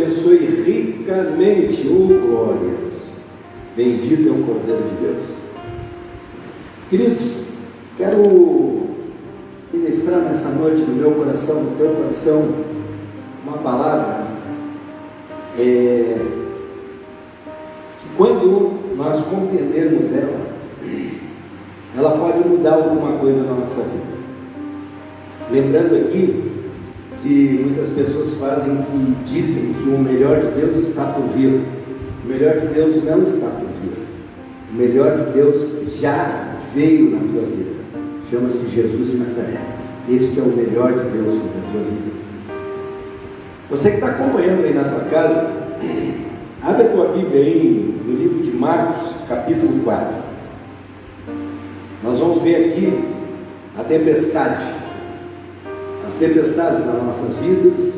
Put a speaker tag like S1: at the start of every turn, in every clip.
S1: abençoe ricamente, glórias. Bendito é o Cordeiro de Deus. Queridos, quero ministrar nessa noite no meu coração, no teu coração, uma palavra que quando nós compreendermos ela pode mudar alguma coisa na nossa vida. Lembrando aqui que muitas pessoas dizem que o melhor de Deus está por vir. O melhor de Deus não está por vir. O melhor de Deus já veio na tua vida. Chama-se Jesus de Nazaré. Este é o melhor de Deus na tua vida. Você que está acompanhando aí na tua casa, abre a tua Bíblia aí no livro de Marcos, capítulo 4. Nós vamos ver aqui a tempestade, as tempestades das nossas vidas,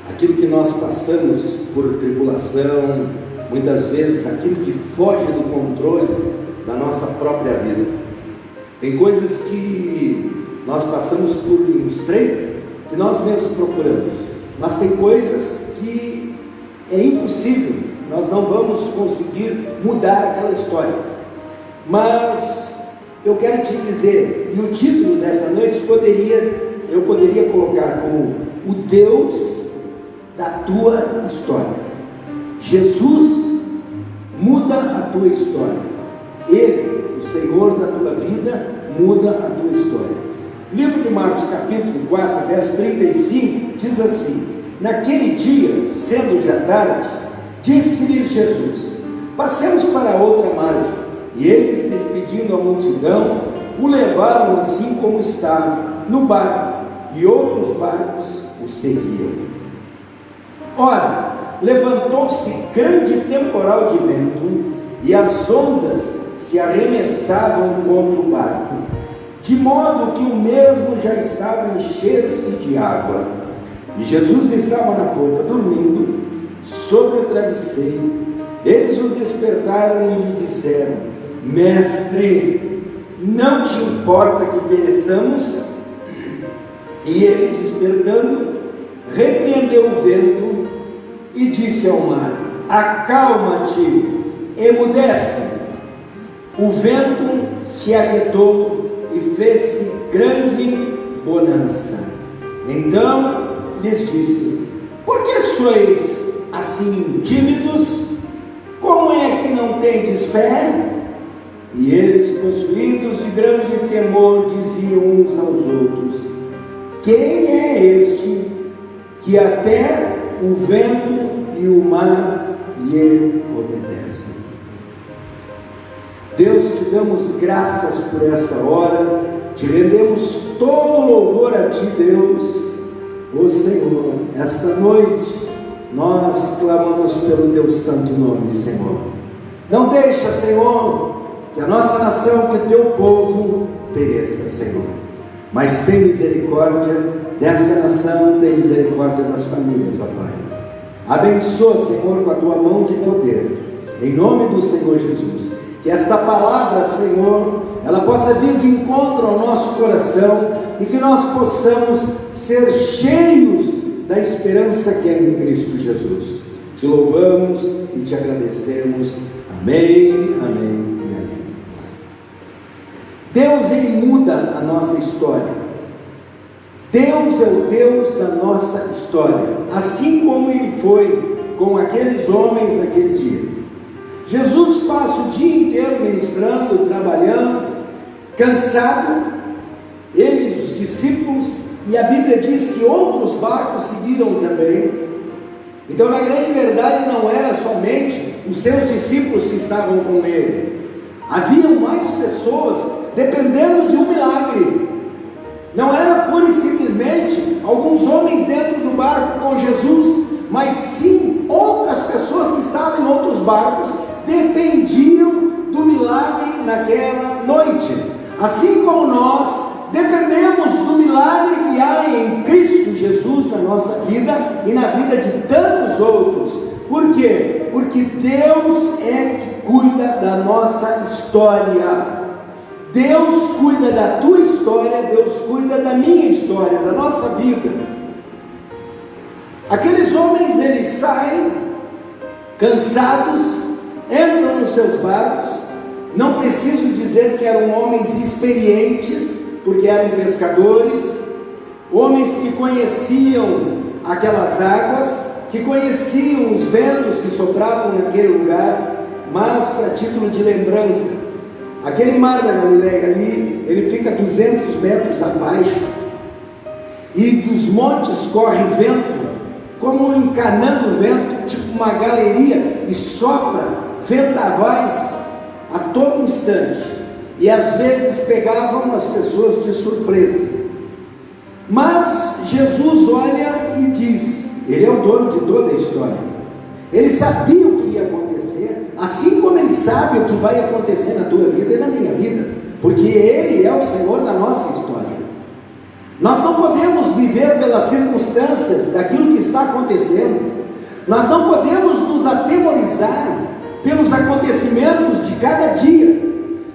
S1: aquilo que nós passamos por tribulação, muitas vezes aquilo que foge do controle da nossa própria vida. Tem coisas que nós passamos por um estreito que nós mesmos procuramos, mas tem coisas que é impossível, nós não vamos conseguir mudar aquela história. Mas eu quero te dizer, e o título dessa noite eu poderia colocar como o Deus da tua história. Jesus muda a tua história. Ele, o Senhor da tua vida, muda a tua história. Livro de Marcos, capítulo 4, verso 35, diz assim: naquele dia, sendo já tarde, disse-lhes Jesus: passemos para outra margem. E eles, despedindo a multidão, o levaram assim como estava, no barco, e outros barcos o seguiam. Ora, levantou-se grande temporal de vento, e as ondas se arremessavam contra o barco, de modo que o mesmo já estava a encher-se de água. E Jesus estava na ponta, dormindo, sobre o travesseiro. Eles o despertaram e lhe disseram: Mestre, não te importa que pereçamos? E ele, despertando, repreendeu o vento e disse ao mar: acalma-te, emudece. O vento se aquietou e fez-se grande bonança. Então lhes disse: por que sois assim tímidos? Como é que não tendes fé? E eles, possuídos de grande temor, diziam uns aos outros: quem é este que até o vento e o mar lhe obedecem? Deus, te damos graças por esta hora, te rendemos todo louvor a ti, Deus. Ó Senhor, esta noite nós clamamos pelo teu santo nome, Senhor. Não deixa, Senhor, que a nossa nação, que o teu povo pereça, Senhor, mas tem misericórdia dessa nação, tem misericórdia das famílias, ó Pai. Abençoa, Senhor, com a tua mão de poder, em nome do Senhor Jesus. Que esta palavra, Senhor, ela possa vir de encontro ao nosso coração e que nós possamos ser cheios da esperança que é em Cristo Jesus. Te louvamos e te agradecemos. Amém, amém e amém. Deus, Ele muda a nossa história. Deus é o Deus da nossa história, assim como Ele foi com aqueles homens naquele dia. Jesus passa o dia inteiro ministrando, trabalhando, cansado, ele e os discípulos, e a Bíblia diz que outros barcos seguiram também. Então, na grande verdade, não era somente os seus discípulos que estavam com ele, haviam mais pessoas dependendo de um milagre. Não era pura e simplesmente alguns homens dentro do barco com Jesus, mas sim outras pessoas que estavam em outros barcos dependiam do milagre naquela noite. Assim como nós dependemos do milagre que há em Cristo Jesus na nossa vida e na vida de tantos outros. Por quê? Porque Deus é que cuida da nossa história. Deus cuida da tua história, Deus cuida da minha história, da nossa vida. Aqueles homens, eles saem cansados, entram nos seus barcos. Não preciso dizer que eram homens experientes, porque eram pescadores, homens que conheciam aquelas águas, que conheciam os ventos que sopravam naquele lugar. Mas, para título de lembrança, aquele mar da Galileia ali, ele fica 200 metros abaixo, e dos montes corre vento, como encanando o vento, tipo uma galeria, e sopra vendavais a todo instante, e às vezes pegavam as pessoas de surpresa. Mas Jesus olha e diz, ele é o dono de toda a história, ele sabia o que ia acontecer, assim como ele sabe o que vai acontecer na tua vida e na minha vida, porque ele é o Senhor da nossa história. Nós não podemos viver pelas circunstâncias daquilo que está acontecendo, nós não podemos nos atemorizar pelos acontecimentos de cada dia.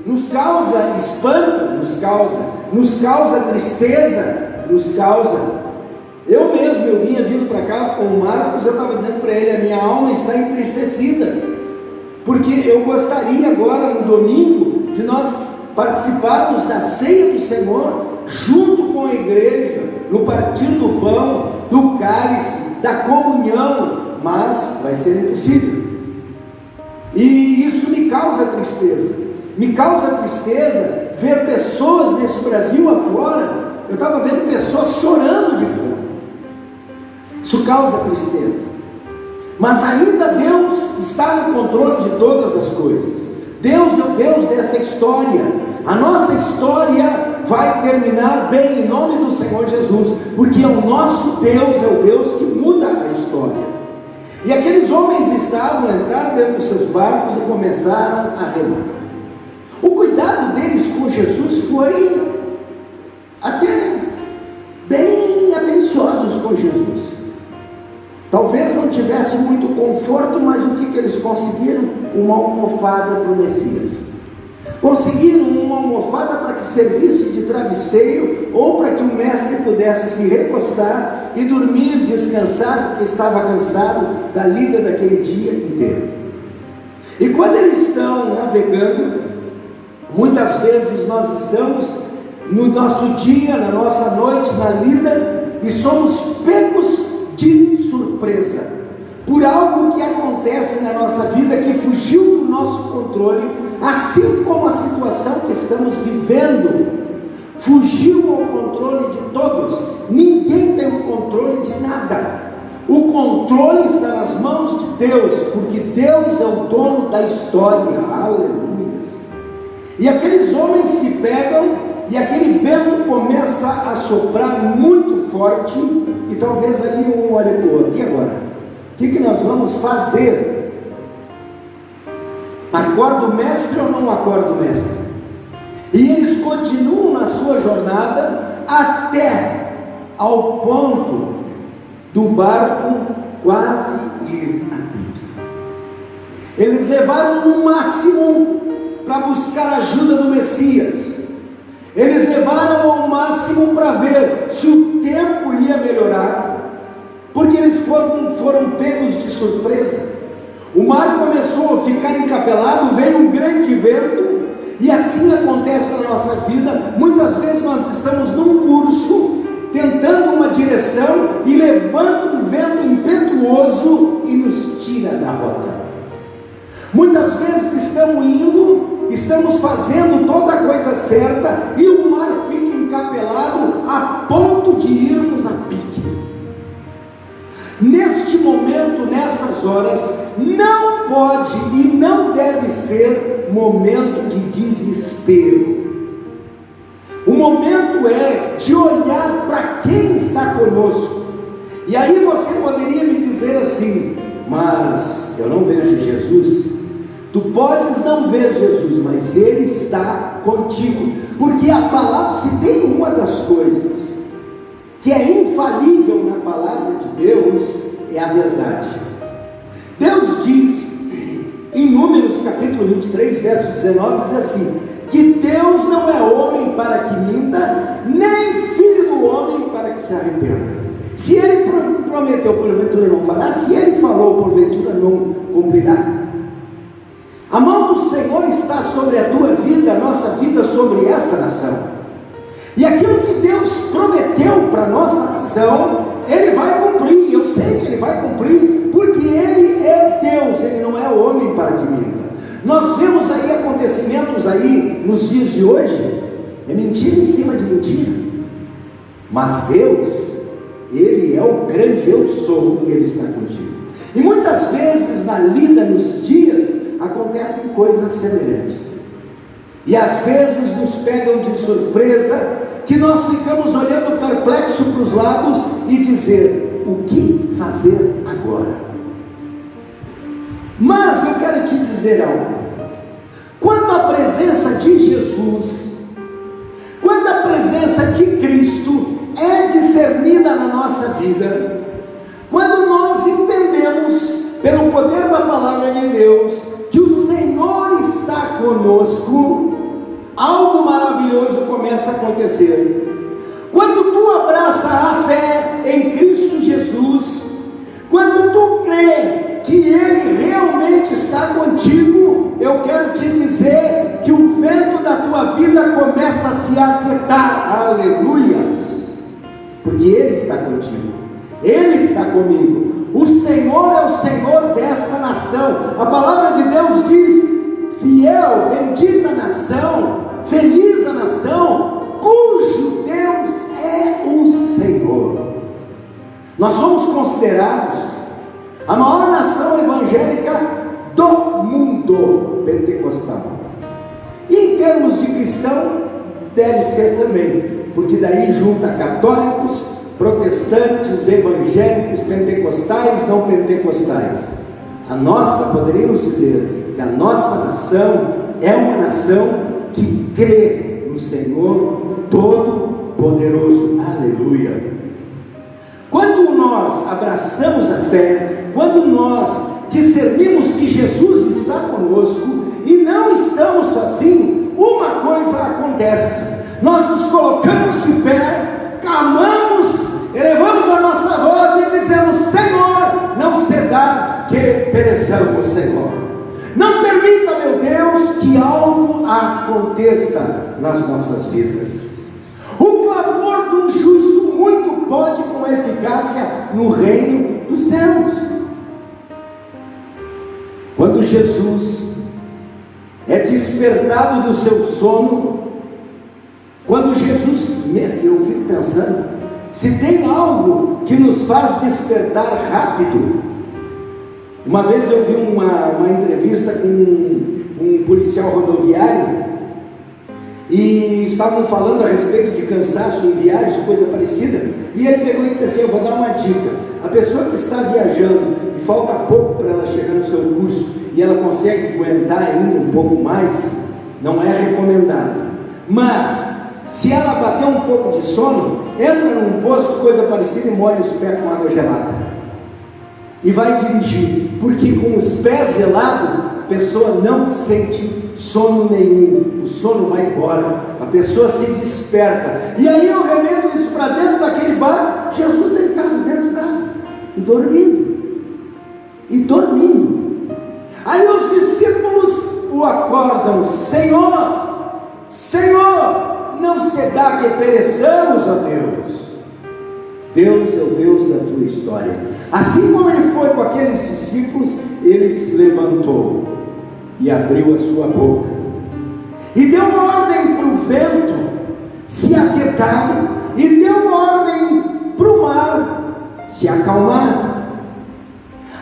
S1: Nos causa espanto, nos causa tristeza, nos causa. Eu mesmo, eu vinha vindo para cá com o Marcos, eu estava dizendo para ele, a minha alma está entristecida, porque eu gostaria agora no domingo de nós participarmos da ceia do Senhor, junto com a igreja, no partir do pão, do cálice, da comunhão, mas vai ser impossível, e isso me causa tristeza ver pessoas nesse Brasil afora. Eu estava vendo pessoas chorando de fome, isso causa tristeza, mas ainda Deus está no controle de todas as coisas. Deus é o Deus dessa história. A nossa história vai terminar bem em nome do Senhor Jesus, porque o nosso Deus é o Deus que muda a história. E aqueles homens entraram dentro dos seus barcos e começaram a remar. O cuidado deles com Jesus foi até bem atenciosos com Jesus. Talvez não tivesse muito conforto, mas o que eles conseguiram? Uma almofada para o Messias. Conseguiram uma almofada para que servisse de travesseiro, ou para que o mestre pudesse se recostar e dormir, descansar, porque estava cansado da lida daquele dia inteiro. E quando eles estão navegando, muitas vezes nós estamos no nosso dia, na nossa noite, na lida, e somos pegos de surpresa por algo que acontece na nossa vida que fugiu do nosso controle, assim como a situação que estamos vivendo fugiu ao controle de todos. Ninguém tem o controle de nada. O controle está nas mãos de Deus, porque Deus é o dono da história. Aleluia. E aqueles homens se pegam, e aquele vento começa a soprar muito forte, e talvez ali um olhe para o outro. E agora? O que nós vamos fazer? Acorda o mestre ou não acorda o mestre? E eles continuam na sua jornada até ao ponto do barco quase ir a pique. Eles levaram no máximo para buscar a ajuda do Messias. Eles levaram ao máximo para ver se o tempo ia melhorar, porque eles foram pegos de surpresa. O mar começou a ficar encapelado, veio um grande vento, e assim acontece na nossa vida. Muitas vezes nós estamos num curso, tentando uma direção, e levanta um vento impetuoso e nos tira da rota. Muitas vezes estamos fazendo toda a coisa certa, e o mar fica encapelado a ponto de irmos a pique. Neste momento, nessas horas, não pode e não deve ser momento de desespero. O momento é de olhar para quem está conosco. E aí você poderia me dizer assim: mas eu não vejo Jesus. Tu podes não ver Jesus, mas Ele está contigo, porque a palavra, se tem uma das coisas que é infalível na palavra de Deus, é a verdade. Deus diz em Números capítulo 23, verso 19, diz assim: que Deus não é homem para que minta, nem filho do homem para que se arrependa. Se Ele prometeu, porventura não fará? Se Ele falou, porventura não cumprirá? A mão do Senhor está sobre a tua vida, a nossa vida sobre essa nação. E aquilo que Deus prometeu para a nossa nação, Ele vai cumprir. Eu sei que Ele vai cumprir, porque Ele é Deus, Ele não é homem para que minta. Nós vemos aí acontecimentos aí nos dias de hoje, é mentira em cima de mentira. Mas Deus, Ele é o grande eu sou, e Ele está contigo. E muitas vezes na lida, nos dias, acontecem coisas semelhantes. E às vezes nos pegam de surpresa, que nós ficamos olhando perplexo para os lados e dizer, o que fazer agora? Mas eu quero te dizer algo. Quando a presença de Jesus, quando a presença de Cristo é discernida na nossa vida, quando nós entendemos pelo poder da palavra de Deus que o Senhor está conosco, algo maravilhoso começa a acontecer. Quando tu abraça a fé em Cristo Jesus, quando tu crê que Ele realmente está contigo, eu quero te dizer que o vento da tua vida começa a se aquietar, aleluias, porque Ele está contigo, Ele está comigo. O Senhor é o Senhor desta nação. A palavra de Deus diz, fiel, bendita a nação, feliz a nação, cujo Deus é o Senhor. Nós somos considerados a maior nação evangélica do mundo pentecostal. E em termos de cristão, deve ser também, porque daí junta católicos, protestantes, evangélicos, pentecostais, não pentecostais. A nossa, poderíamos dizer, que a nossa nação é uma nação que crê no Senhor Todo-Poderoso, aleluia. Quando nós abraçamos a fé, quando nós discernimos que Jesus está conosco e não estamos sozinhos, uma coisa acontece, nós nos colocamos de pé, clamamos, elevamos a nossa voz e dizemos, Senhor, não se dá que pereçamos, Senhor. Não permita, meu Deus, que algo aconteça nas nossas vidas. O clamor de um justo muito pode com eficácia no reino dos céus. Quando Jesus é despertado do seu sono, quando Jesus, eu fico pensando, se tem algo que nos faz despertar rápido. Uma vez eu vi uma entrevista com um policial rodoviário, e estavam falando a respeito de cansaço em viagens, coisa parecida, e ele pegou e disse assim, eu vou dar uma dica, a pessoa que está viajando, e falta pouco para ela chegar no seu curso, e ela consegue aguentar ainda um pouco mais, não é recomendado, mas se ela bater um pouco de sono, entra num posto, coisa parecida, e molha os pés com água gelada, e vai dirigir, porque com os pés gelados, a pessoa não sente sono nenhum, o sono vai embora, a pessoa se desperta, e aí eu remendo isso para dentro daquele barco, Jesus deitado dentro do carro, e dormindo, aí os discípulos o acordam, Senhor, não se dá que pereçamos, ó Deus. Deus é o Deus da tua história. Assim como ele foi com aqueles discípulos, ele se levantou e abriu a sua boca e deu ordem para o vento se aquietar e deu ordem para o mar se acalmar.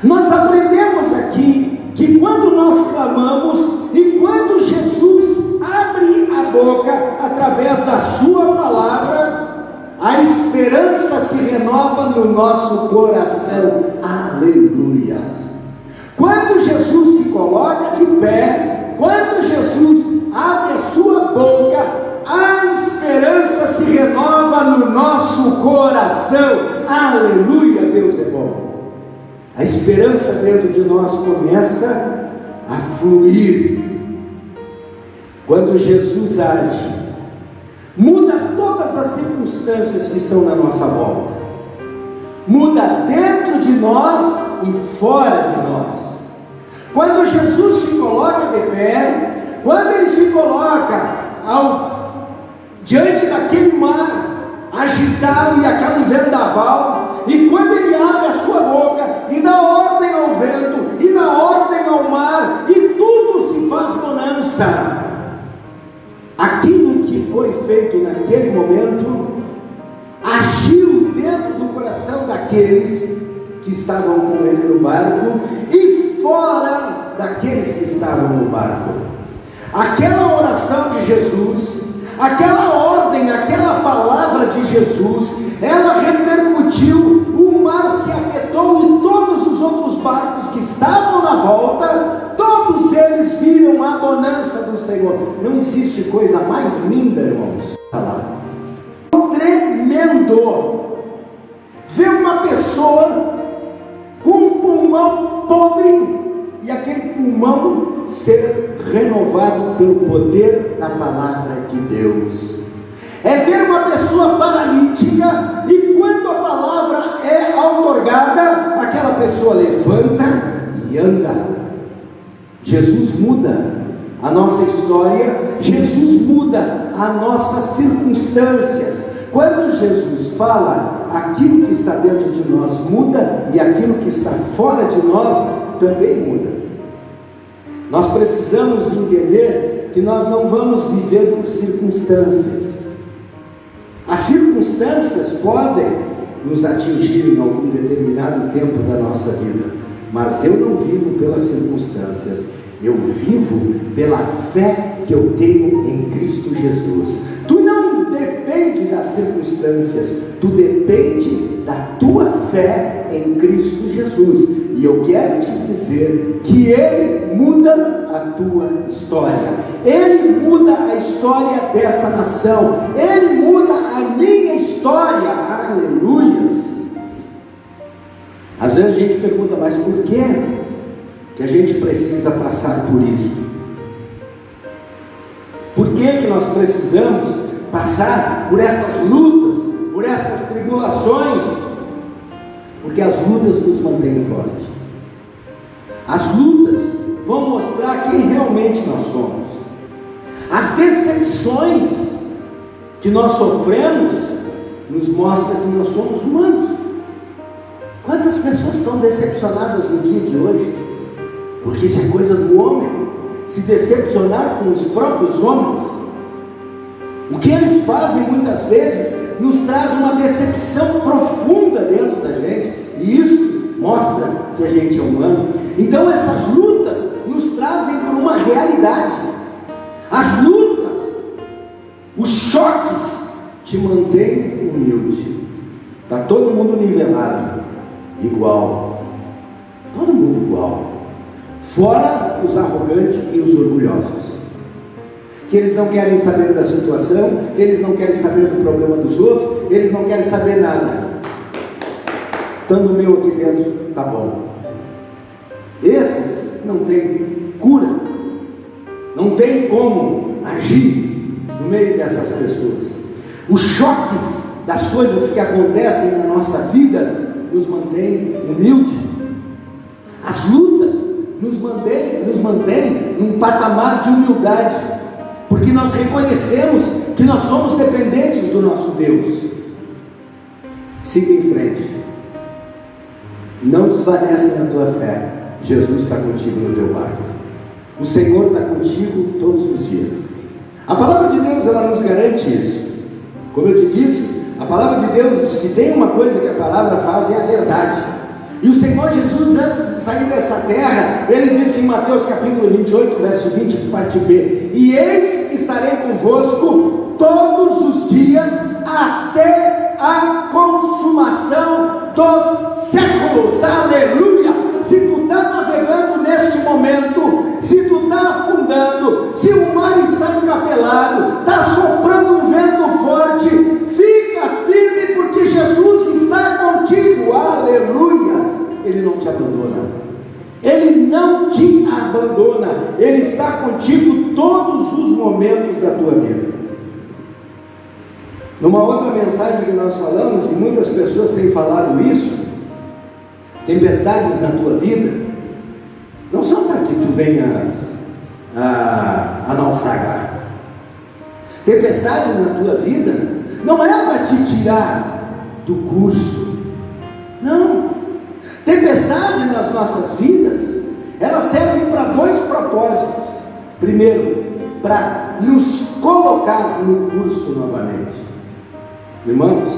S1: Nós aprendemos aqui que quando nós clamamos e quando Jesus abre a boca através da sua palavra, a esperança se renova no nosso coração, aleluia. Quando Jesus se coloca de pé, quando Jesus abre a sua boca, a esperança se renova no nosso coração, aleluia. Deus é bom. A esperança dentro de nós começa a fluir. Quando Jesus age, muda todas as circunstâncias que estão na nossa volta. muda dentro de nós e fora de nós. Quando Jesus se coloca de pé, quando ele se coloca diante daquele mar agitado e aquele vendaval, e quando ele abre a sua boca e dá ordem ao vento e dá ordem ao mar, e tudo se faz bonança, aquilo que foi feito naquele momento agiu dentro do coração daqueles que estavam com ele no barco e fora daqueles que estavam no barco. Aquela oração de Jesus, aquela ordem, aquela palavra de Jesus, ela repercutiu, o mar se aquietou e todos os outros barcos que estavam na volta, todos eles viram a bonança do Senhor. Não existe coisa mais linda, irmãos, tremendo ver uma pessoa com um pulmão podre e aquele pulmão ser renovado pelo poder da palavra de Deus. É ver uma pessoa paralítica e quando a palavra é outorgada, aquela pessoa levanta e anda. Jesus muda a nossa história, Jesus muda as nossas circunstâncias. Quando Jesus fala, aquilo que está dentro de nós muda e aquilo que está fora de nós também muda. Nós precisamos entender que nós não vamos viver por circunstâncias. As circunstâncias podem nos atingir em algum determinado tempo da nossa vida, mas eu não vivo pelas circunstâncias, eu vivo pela fé que eu tenho em Cristo Jesus. Tu não depende das circunstâncias, tu depende da tua fé em Cristo Jesus. E eu quero te dizer que Ele muda a tua história, Ele muda a história dessa nação, Ele muda a minha história. Aleluias! Às vezes a gente pergunta, mas por que a gente precisa passar por isso? Por que nós precisamos passar por essas lutas, por essas tribulações? Porque as lutas nos mantêm fortes. As lutas vão mostrar quem realmente nós somos. As decepções que nós sofremos nos mostram que nós somos humanos. Quantas pessoas estão decepcionadas no dia de hoje? Porque isso é coisa do homem, se decepcionar com os próprios homens. O que eles fazem muitas vezes nos traz uma decepção profunda dentro da gente, e isso mostra que a gente é humano. Então essas lutas nos trazem para uma realidade. As lutas, os choques te mantêm humilde. Está todo mundo nivelado, igual, todo mundo igual, fora os arrogantes e os orgulhosos, que eles não querem saber da situação, eles não querem saber do problema dos outros, eles não querem saber nada. Estando o meu aqui dentro, tá bom. Esses não tem cura, não tem como agir no meio dessas pessoas. Os choques das coisas que acontecem na nossa vida nos mantém humilde. As lutas nos mantém num patamar de humildade, porque nós reconhecemos que nós somos dependentes do nosso Deus. Siga em frente, não desvanece na tua fé. Jesus está contigo no teu barco, o Senhor está contigo todos os dias. A palavra de Deus, ela nos garante isso. Como eu te disse, a palavra de Deus, se tem uma coisa que a palavra faz, é a verdade. E o Senhor Jesus, antes de sair dessa terra, ele disse em Mateus capítulo 28, verso 20, parte B: e eis que estarei convosco todos os dias, até a consumação dos séculos. Aleluia! Se tu está navegando neste momento, se tu está afundando, se o mar está encapelado, está soprando um vento forte, fica firme, porque Jesus está contigo. Aleluia! Ele não te abandona, Ele não te abandona, Ele está contigo todos os momentos da tua vida. Numa outra mensagem que nós falamos, e muitas pessoas têm falado isso, tempestades na tua vida não são para que tu venha a naufragar. Tempestades na tua vida não é para te tirar do curso. Não. Tempestades nas nossas vidas, elas servem para dois propósitos. Primeiro, para nos colocar no curso novamente. Irmãos,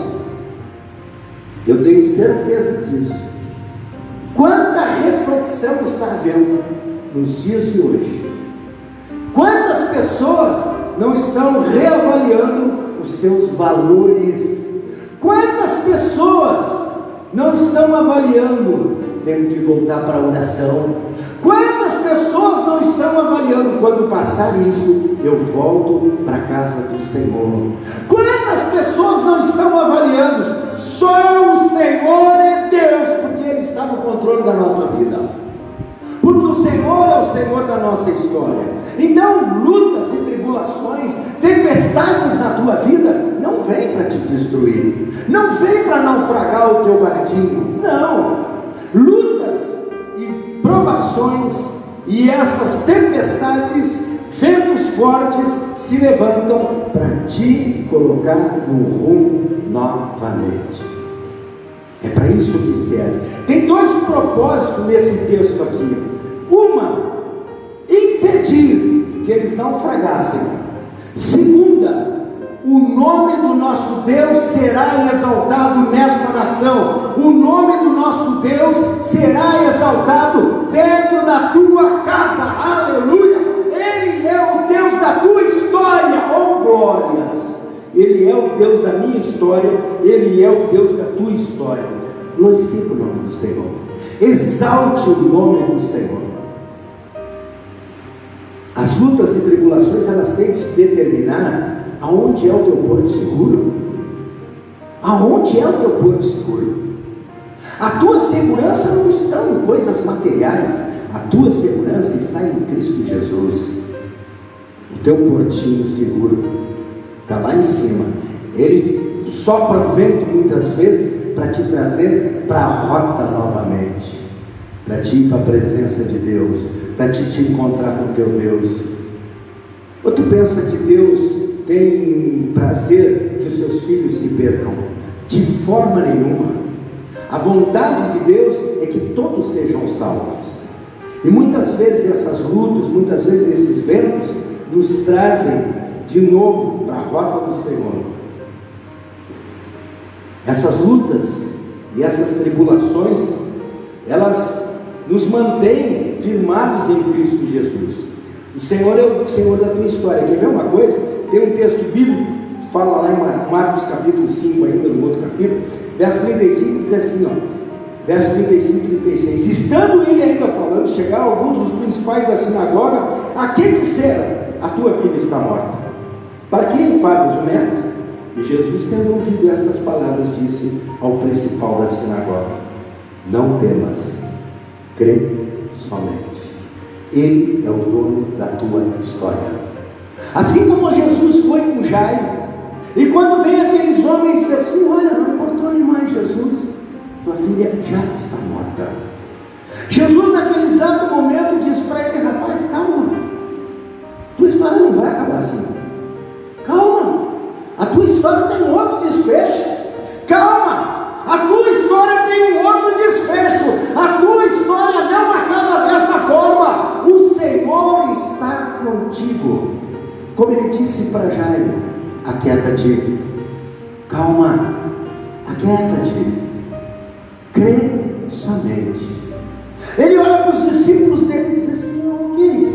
S1: eu tenho certeza disso. Quanta reflexão está havendo nos dias de hoje. Quantas pessoas não estão reavaliando os seus valores? Quantas pessoas não estão avaliando, temos que voltar para a oração? Quantas pessoas não estão avaliando, quando passar isso, eu volto para a casa do Senhor? Quantas pessoas não estão avaliando, só o Senhor é Deus, porque Ele está no controle da nossa vida, porque o Senhor é o Senhor da nossa história. Então, lutas e tribulações, tempestades na tua vida, não vem para te destruir, não vem para naufragar o teu barquinho, não. Lutas e provações e essas tempestades, ventos fortes, se levantam para te colocar no rumo novamente. É para isso que serve. Tem dois propósitos nesse texto aqui. Uma, impedir que eles naufragassem. Segunda, o nome do nosso Deus será exaltado nesta nação. O nome do nosso Deus será exaltado dentro da tua casa. Aleluia! Ele é o Deus da tua história. Oh glórias! Ele é o Deus da minha história. Ele é o Deus da tua história. Glorifique o nome do Senhor. Exalte o nome do Senhor. As lutas e tribulações, elas têm de determinar aonde é o teu porto seguro. Aonde é o teu porto seguro? A tua segurança não está em coisas materiais. A tua segurança está em Cristo Jesus. O teu portinho seguro está lá em cima. Ele sopra o vento muitas vezes para te trazer para a rota novamente, para te ir para a presença de Deus, para te encontrar com teu Deus. Ou tu pensa que Deus tem prazer que os seus filhos se percam? De forma nenhuma. A vontade de Deus é que todos sejam salvos. E muitas vezes essas lutas, muitas vezes esses ventos nos trazem de novo para a rota do Senhor. Essas lutas e essas tribulações, elas nos mantêm firmados em Cristo Jesus. O Senhor é o Senhor da tua história. Quer ver uma coisa? Tem um texto bíblico que fala lá em Marcos capítulo 5, ainda no outro capítulo, verso 35, diz assim, verso 35 e 36: estando ele ainda falando, chegaram alguns dos principais da sinagoga, a quem disseram: a tua filha está morta. Para quem falas o mestre? E Jesus, tendo ouvido estas palavras, disse ao principal da sinagoga: não temas, crê somente. Ele é o dono da tua história. Assim como Jesus foi com Jairo, e quando vem aqueles homens e dizem assim: olha, não importou mais, Jesus, tua filha já está morta. Jesus naquele exato momento diz para ele: rapaz, calma, tua história não vai acabar assim. Calma, a tua história tem um outro desfecho. Calma, a tua história tem um outro desfecho. A tua história não acaba desta forma. O Senhor está contigo. Como ele disse para Jairo: aquieta-te, calma, aquieta-te, crê somente. Ele olha para os discípulos dele e diz assim: o quê?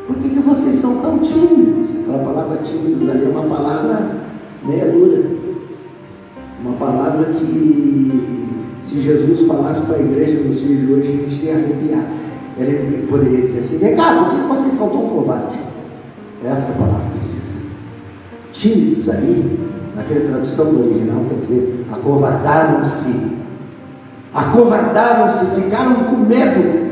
S1: Por que vocês são tão tímidos? Aquela palavra tímidos ali é uma palavra meia dura, uma palavra que, se Jesus falasse para a igreja nos dias de hoje, a gente ia arrepiar. Ele poderia dizer assim: vem cá, por que vocês são tão covardes? É essa palavra que ele diz. Tímidos ali, naquela tradução do original, quer dizer, acovardaram-se, ficaram com medo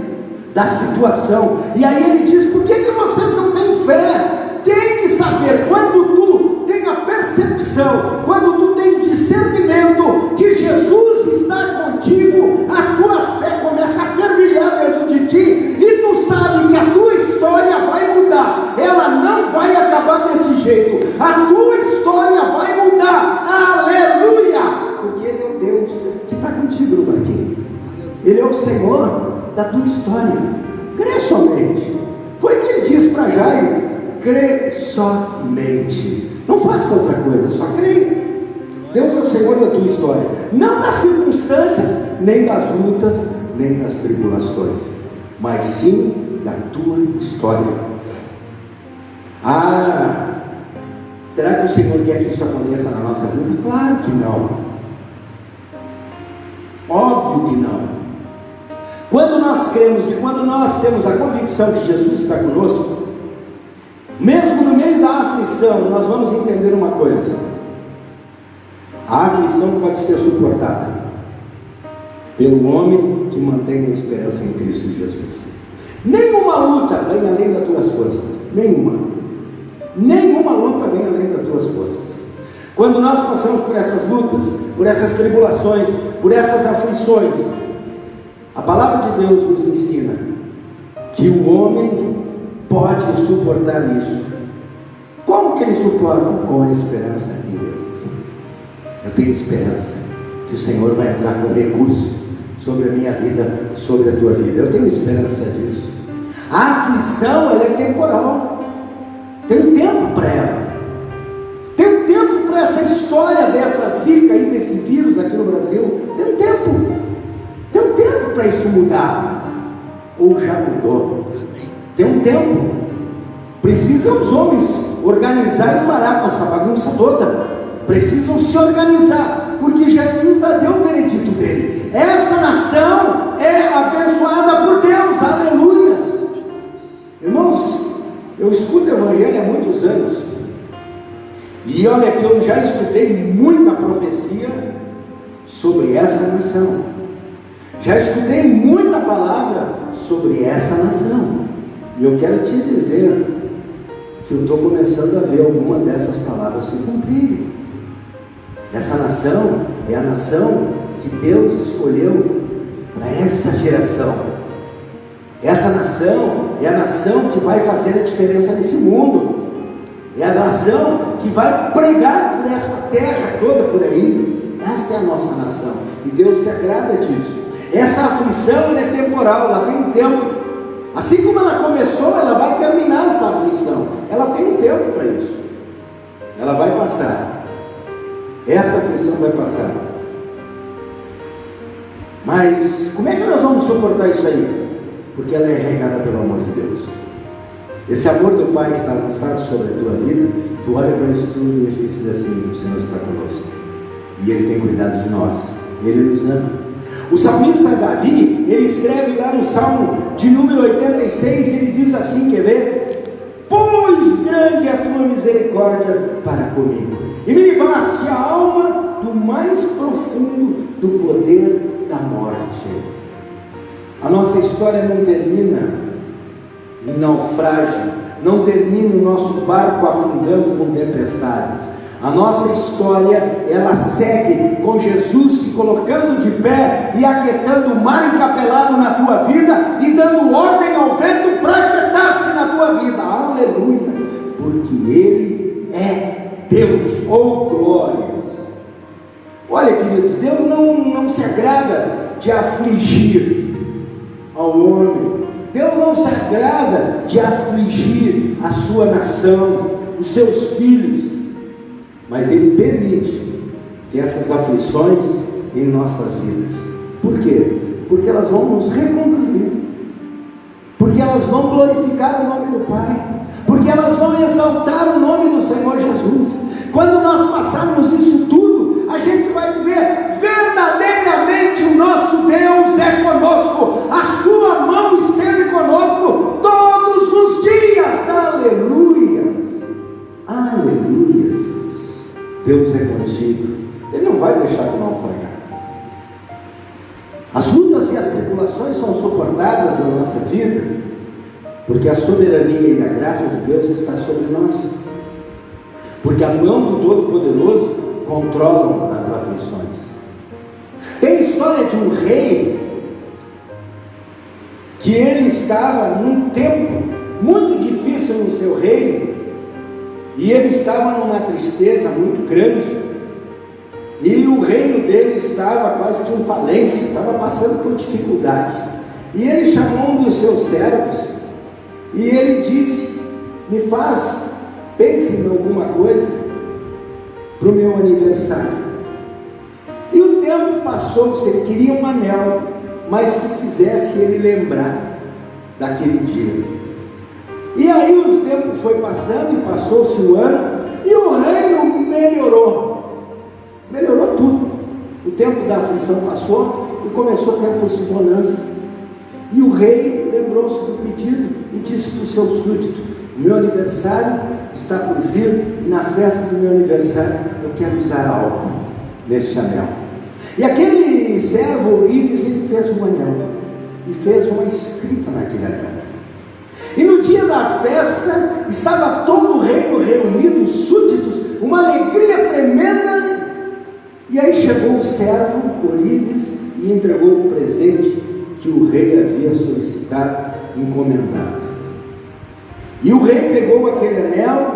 S1: da situação. E aí ele diz: por que vocês não têm fé? Tem que saber, quando tu tem a percepção convicção, quando tu tens discernimento que Jesus está contigo, a tua fé começa a fervilhar dentro de ti, e tu sabe que a tua história vai mudar, ela não vai acabar desse jeito, a tua história vai mudar, aleluia, porque Ele é o Deus que está contigo no barquinho, Ele é o Senhor da tua história. Crê somente, foi o que Ele disse para Jairo: crê somente, não faça outra coisa, só crê. Deus é o Senhor da tua história, não das circunstâncias, nem das lutas, nem das tribulações, mas sim da tua história. Será que o Senhor quer que isso aconteça na nossa vida? Claro que não, óbvio que não. Quando nós cremos e quando nós temos a convicção que Jesus está conosco, mesmo no meio da aflição, nós vamos entender uma coisa: a aflição pode ser suportada pelo homem que mantém a esperança em Cristo Jesus. Nenhuma luta vem além das tuas forças, nenhuma luta vem além das tuas forças. Quando nós passamos por essas lutas, por essas tribulações, por essas aflições, a palavra de Deus nos ensina que o homem pode suportar isso. Como que ele suporta? Com a esperança em Deus. Eu tenho esperança que o Senhor vai entrar com recurso sobre a minha vida, sobre a tua vida. Eu tenho esperança disso. A aflição, ela é temporal. Tem um tempo para ela. Tem um tempo para essa história dessa zika aí, desse vírus aqui no Brasil. Tem um tempo. Tem um tempo para isso mudar. Ou já mudou. Tem um tempo. Precisam os homens organizar e parar com essa bagunça toda. Precisam se organizar, porque Jesus já deu o veredito dele. Essa nação é abençoada por Deus, aleluia. Irmãos, eu escuto o Evangelho há muitos anos, e olha que eu já escutei muita profecia sobre essa nação, já escutei muita palavra sobre essa nação, e eu quero te dizer que eu estou começando a ver alguma dessas palavras se cumprirem. Essa nação é a nação que Deus escolheu para esta geração. Essa nação é a nação que vai fazer a diferença nesse mundo. É a nação que vai pregar por essa terra toda por aí. Esta é a nossa nação, e Deus se agrada disso. Essa aflição, ela é temporal, ela tem um tempo. Assim como ela começou, ela vai terminar essa aflição. Ela tem um tempo para isso. Ela vai passar. Essa aflição vai passar. Mas como é que nós vamos suportar isso aí? Porque ela é regada pelo amor de Deus. Esse amor do Pai que está lançado sobre a tua vida, tu olha para isso tudo e a gente diz assim: o Senhor está conosco, e Ele tem cuidado de nós, Ele nos ama. O salmista Davi, ele escreve lá no Salmo de número 86, ele diz assim, quer ver? Pois grande é a tua misericórdia para comigo, e me livraste a alma do mais profundo do poder da morte. A nossa história não termina em naufrágio, não termina o nosso barco afundando com tempestades. A nossa história, ela segue com Jesus se colocando de pé e aquietando o mar encapelado na tua vida e dando ordem ao vento para aquietar-se na tua vida. Aleluia! Porque Ele é Deus. Oh, glórias! Olha, queridos, Deus não se agrada de afligir ao homem. Deus não se agrada de afligir a sua nação, os seus filhos. Mas Ele permite que essas aflições em nossas vidas. Por quê? Porque elas vão nos reconduzir, porque elas vão glorificar o nome do Pai, porque elas vão exaltar o nome do Senhor Jesus. Quando nós passarmos isso tudo, a gente vai dizer: verdadeiramente o nosso Deus é conosco, a sua mão esteve conosco todos os dias. Aleluias, aleluias. Deus é contigo, Ele não vai deixar tu naufragar. As lutas e as tribulações são suportadas na nossa vida, porque a soberania e a graça de Deus está sobre nós. porque a mão do Todo-Poderoso controla as aflições. Tem a história de um rei que ele estava num tempo muito difícil no seu reino, e ele estava numa tristeza muito grande, e o reino dele estava quase que em falência, estava passando por dificuldade. E ele chamou um dos seus servos e ele disse: pense em alguma coisa para o meu aniversário. E o tempo passou, ele queria um anel, mas que fizesse ele lembrar daquele dia. E aí o tempo foi passando, e passou-se o ano, e o reino melhorou tudo. O tempo da aflição passou e começou tempos de bonança. E o rei lembrou-se do pedido e disse para o seu súdito: o meu aniversário está por vir, e na festa do meu aniversário eu quero usar algo neste anel. E aquele servo Ourives, ele fez um anel e fez uma escrita naquele anel. E no dia da festa estava todo o reino reunido, os súditos, uma alegria tremenda. E aí chegou o servo Ourives e entregou o presente que o rei havia solicitado, encomendado. E o rei pegou aquele anel,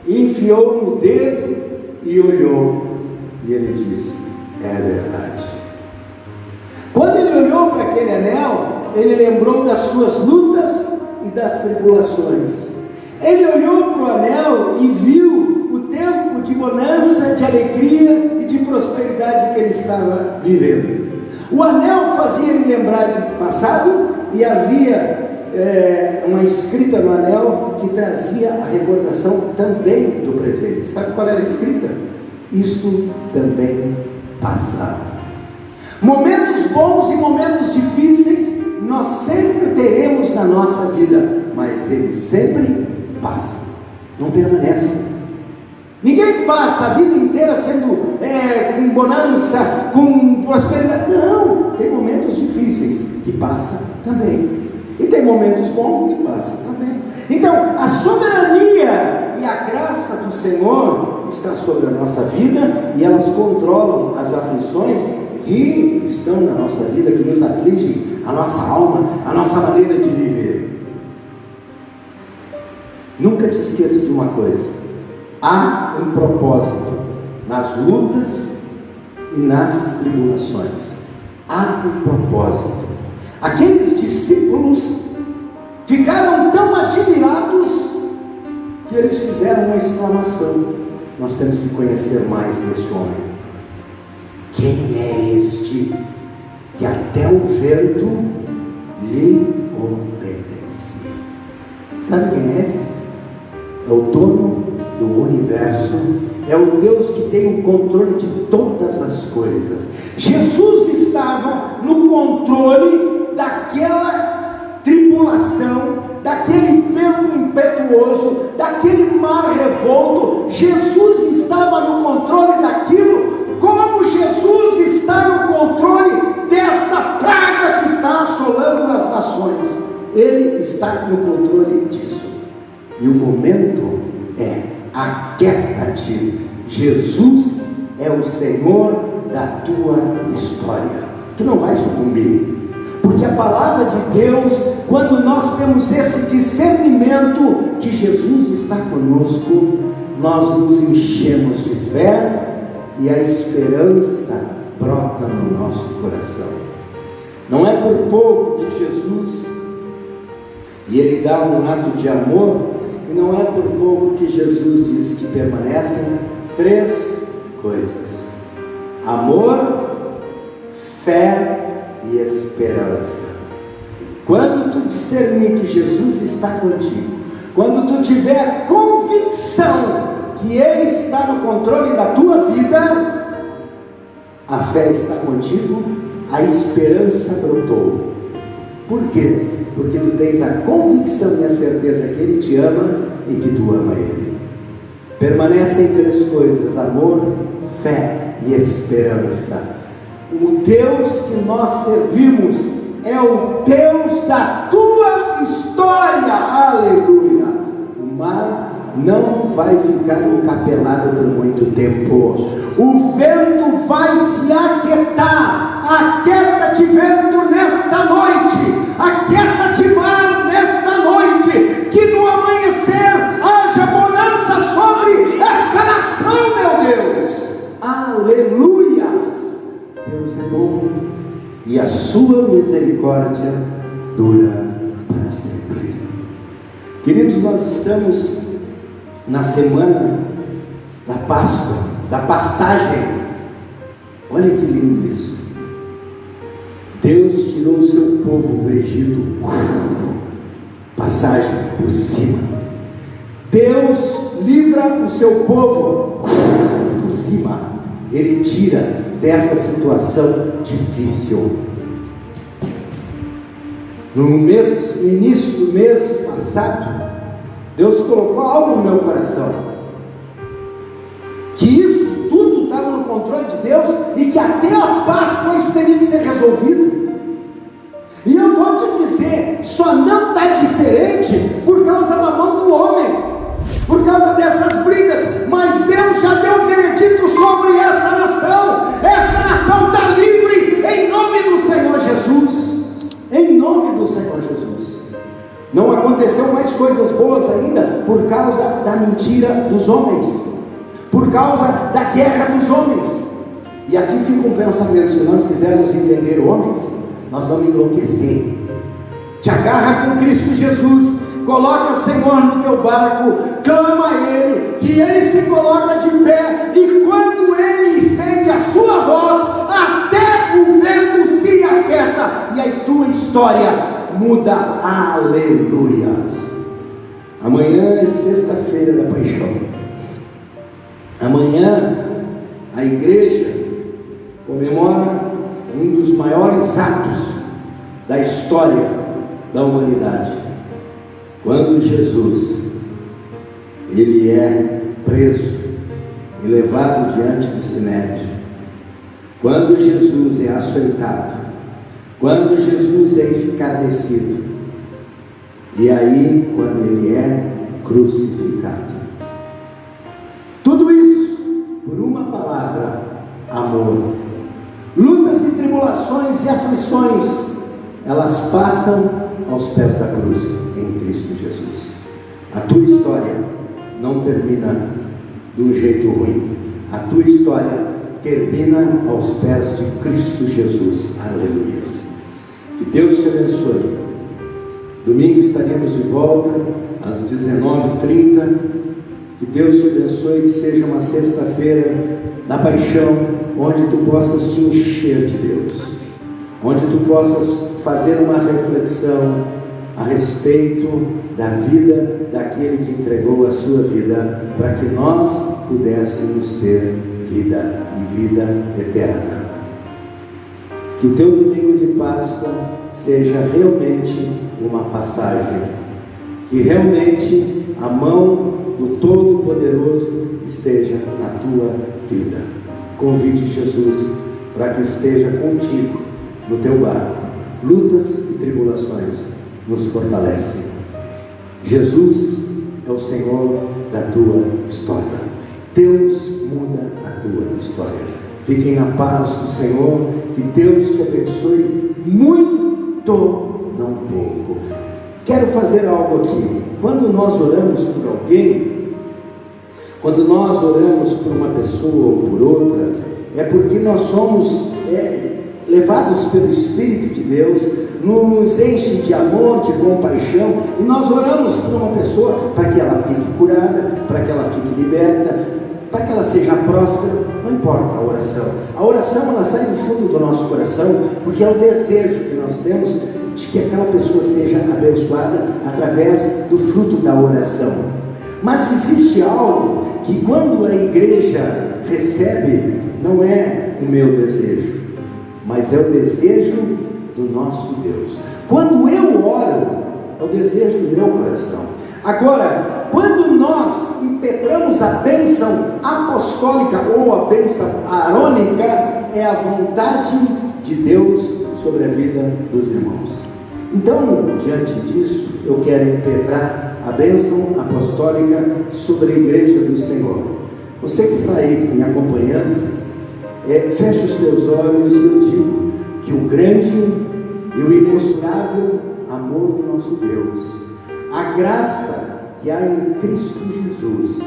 S1: enfiou no dedo e olhou, e ele disse: é verdade. Quando ele olhou para aquele anel, ele lembrou das suas lutas e das tribulações. Ele olhou para o anel e viu o tempo de bonança, de alegria e de prosperidade que ele estava vivendo. O anel fazia ele lembrar do passado, e havia uma escrita no anel que trazia a recordação também do presente. Sabe qual era a escrita? Isto também passava. Momentos bons e momentos difíceis nós sempre teremos na nossa vida, mas eles sempre passam, não permanecem. Ninguém passa a vida inteira sendo com bonança, com prosperidade. Não, tem momentos difíceis que passam também, e tem momentos bons que passam também. Então a soberania e a graça do Senhor está sobre a nossa vida, e elas controlam as aflições que estão na nossa vida, que nos afligem a nossa alma, a nossa maneira de viver. Nunca te esqueça de uma coisa: há um propósito nas lutas e nas tribulações. Há um propósito. Aqueles discípulos ficaram tão admirados que eles fizeram uma exclamação: nós temos que conhecer mais deste homem. Quem é este que até o vento lhe obedece? Sabe quem é esse? É o dono do universo, é o Deus que tem o controle de todas as coisas. Jesus estava no controle daquela tribulação, daquele vento impetuoso, daquele mar revolto. Jesus estava no controle daquilo, como Jesus está no controle desta praga que está assolando as nações. Ele está no controle disso. E o momento é: aquieta-te. Jesus é o Senhor da tua história. Tu não vais sucumbir, porque a palavra de Deus, quando nós temos esse discernimento que Jesus está conosco, nós nos enchemos de fé, e a esperança brota no nosso coração. Não é por pouco que Jesus, e Ele dá um ato de amor, e não é por pouco que Jesus diz que permanecem 3 coisas: amor, fé e esperança. Quando tu discernir que Jesus está contigo, quando tu tiver a convicção que Ele está no controle da tua vida, a fé está contigo, a esperança brotou. Por quê? Porque tu tens a convicção e a certeza que Ele te ama e que tu ama Ele. Permanecem 3 coisas: amor, fé e esperança. O Deus que nós servimos é o Deus da tua história. Aleluia! O mar não vai ficar encapelado por muito tempo. O vento vai se aquietar. Aquieta-te, vento, nesta noite. Aquieta-te, mar, nesta noite. Que no amanhecer haja bonança sobre esta nação, meu Deus. Aleluias. Deus é bom e a sua misericórdia dura para sempre. Queridos, nós estamos na semana da Páscoa, da passagem. Olha que lindo isso. Deus tirou o seu povo do Egito, passagem por cima. Deus livra o seu povo por cima. Ele tira dessa situação difícil. No início do mês passado, Deus colocou algo no meu coração, que isso tudo estava no controle de Deus e que até a Páscoa isso teria que ser resolvido. E eu vou te dizer, só não está diferente por causa da mão do homem, por causa dessas brigas, mas Deus já deu o veredito sobre esta nação. Esta nação está livre em nome do Senhor Jesus. Em nome do Senhor Jesus. Não aconteceu mais coisas boas ainda por causa da mentira dos homens, por causa da guerra dos homens. E aqui fica um pensamento: se nós quisermos entender homens, nós vamos enlouquecer. Te agarra com Cristo Jesus, coloca o Senhor no teu barco, clama a Ele, que Ele se coloca de pé, e quando Ele estende a sua voz, até o vento se aquieta, e a tua história muda. Aleluias. Amanhã é sexta-feira da paixão. Amanhã a igreja comemora um dos maiores atos da história da humanidade, quando Jesus ele é preso e levado diante do sinédrio, quando Jesus é açoitado, quando Jesus é escarnecido, e aí quando ele é crucificado. Tudo isso por uma palavra: amor. Lutas e tribulações e aflições, elas passam aos pés da cruz em Cristo Jesus. A tua história não termina de um jeito ruim. A tua história termina aos pés de Cristo Jesus. Aleluia. Que Deus te abençoe. Domingo estaremos de volta às 19h30. Que Deus te abençoe, que seja uma sexta-feira da paixão, onde tu possas te encher de Deus, onde tu possas fazer uma reflexão a respeito da vida daquele que entregou a sua vida para que nós pudéssemos ter vida e vida eterna. Que o teu domingo de Páscoa seja realmente uma passagem, que realmente a mão do Todo-Poderoso esteja na tua vida. Convide Jesus para que esteja contigo no teu barco. Lutas e tribulações nos fortalecem. Jesus é o Senhor da tua história. Deus muda a tua história. Fiquem na paz do Senhor. Que Deus te abençoe muito, não pouco. Quero fazer algo aqui. Quando nós oramos por alguém, quando nós oramos por uma pessoa ou por outra, é porque nós somos levados pelo Espírito de Deus, nos enche de amor, de compaixão, e nós oramos por uma pessoa para que ela fique curada, para que ela fique liberta, para que ela seja próspera. Não importa a oração. A oração, ela sai do fundo do nosso coração, porque é o desejo que nós temos de que aquela pessoa seja abençoada através do fruto da oração. Mas existe algo que quando a igreja recebe, não é o meu desejo, mas é o desejo do nosso Deus. Quando eu oro, é o desejo do meu coração. Agora, quando nós impetramos a bênção apostólica ou a bênção arônica, é a vontade de Deus sobre a vida dos irmãos. Então, diante disso, eu quero impetrar a bênção apostólica sobre a igreja do Senhor. Você que está aí me acompanhando, feche os teus olhos e eu digo que o grande e o imensurável amor do nosso Deus, a graça que há em Cristo Jesus,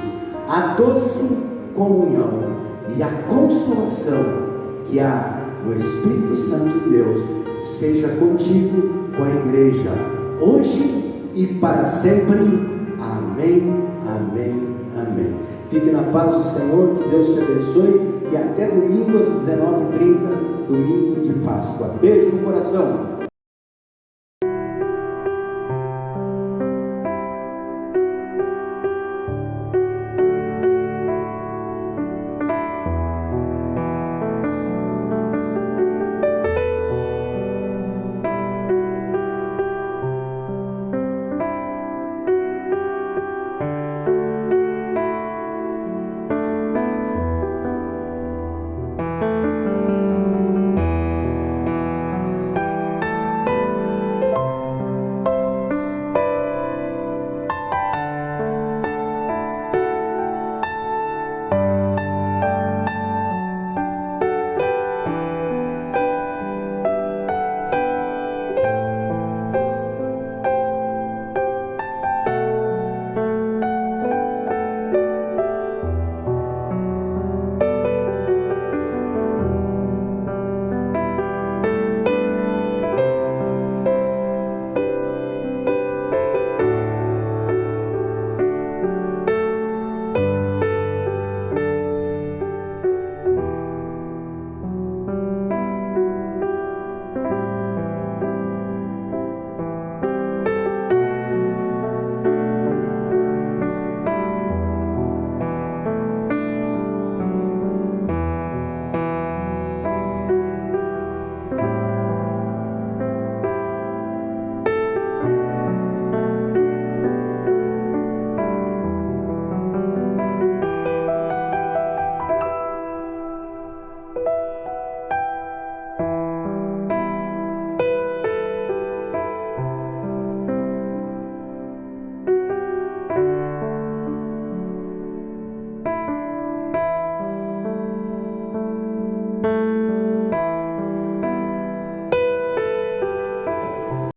S1: a doce comunhão e a consolação que há no Espírito Santo de Deus, seja contigo, com a igreja, hoje e para sempre. Amém, amém, amém. Fique na paz do Senhor, que Deus te abençoe, e até domingo às 19h30, domingo de Páscoa. Beijo no coração.